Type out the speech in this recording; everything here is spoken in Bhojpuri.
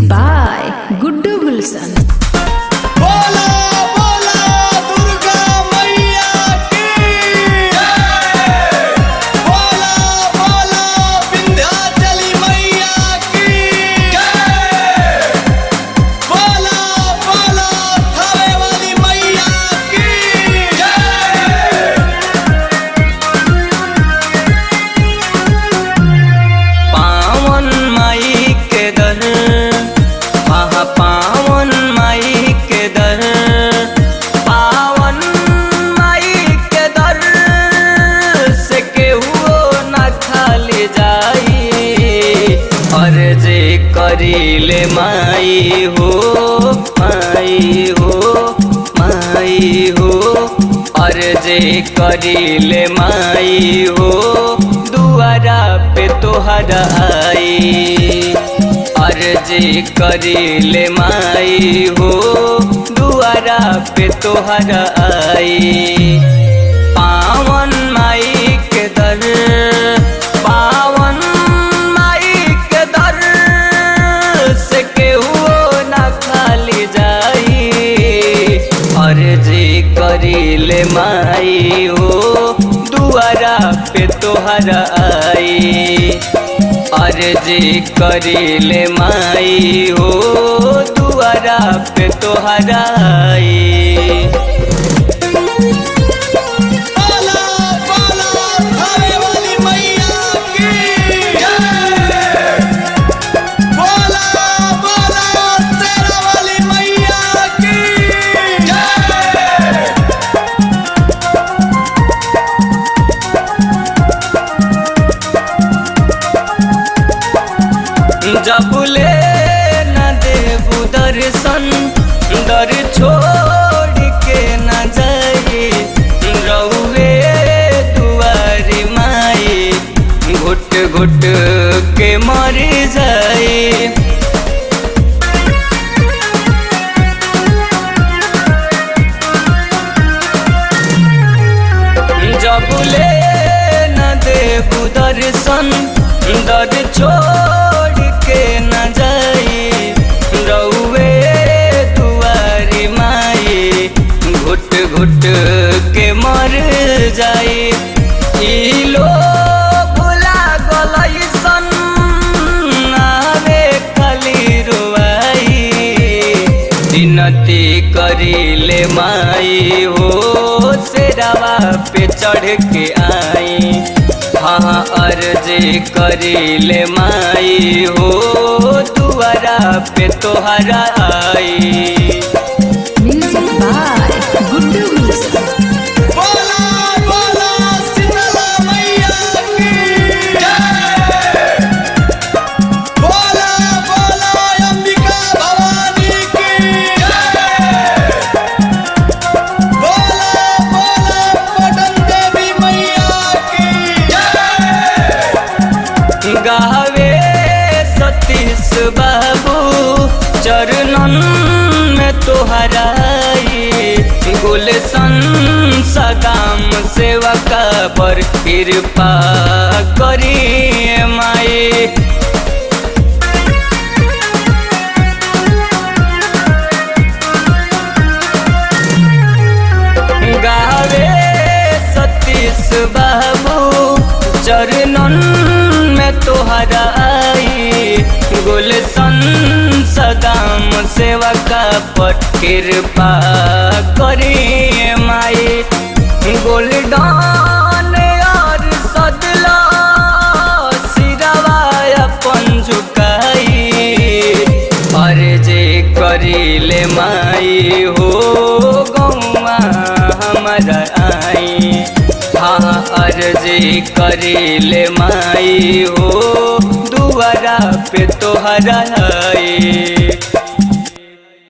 by Guddu Wilson. बोला बोला दुर्गा मैया की जय। बोला बोला विंध्याचली मैया की जय। बोला बोला थावे वाली मैया की जय। पावन माई के दर पावन माई के दर पावन माई के दर से केहू न खाली जाई और जे करीले माई हो माई हो माई हो और जे करीले माई हो दुआरा पे तोहरा आई अर्जी करीले माई हो दुआरा पे तोहरा आई पावन माई के दर पावन माई के दर से केहू न खाली जाई अर्जी करीले माई हो दुआरा पे तोहरा आई अर्जी करीले माई हो दुआरा पे तोहरा आई। बोला बोला थावे वाली मैया की जय। बोला बोला शेरा वाली मैया की जय। जबुले न देबू दर्शन दर छोड़ के न जाई रहुए दुआरी माई घुट घुट के मर जाई जबुले न देबू दर्शन दर छोड़ के न जाई रहुए दुआरी माई घुट घुट के मर जाई ई लोग भुला गलैसन आवे खाली रुआई विनती करीले माई हो शेरावा पे चढ़ के आई हाँ अर्जी करीले माई हो दुआरा पे तोहरा आई। Music by Guddu Wilson. बोला बोला शीतला मैया की जय। बोला बोला अंबिका भवानी की जय। बोला बोला पटन देवी मैया की जय। गावे सतीश बाबू चरणन में तोहराई गुलशन सदाम सेवका पर कृपा करी माई गावे सतीश बाबू चरणन में तोहरा आई गुलशन सदाम सेवका पर कृपा करी माई गोल्डन और सदला सिरवा अपन झुकाई अर्जी करीले माई हो गौआ हमारा आई हाँ अर्जी करीले माई हो दुआरा पे तोहरा आई।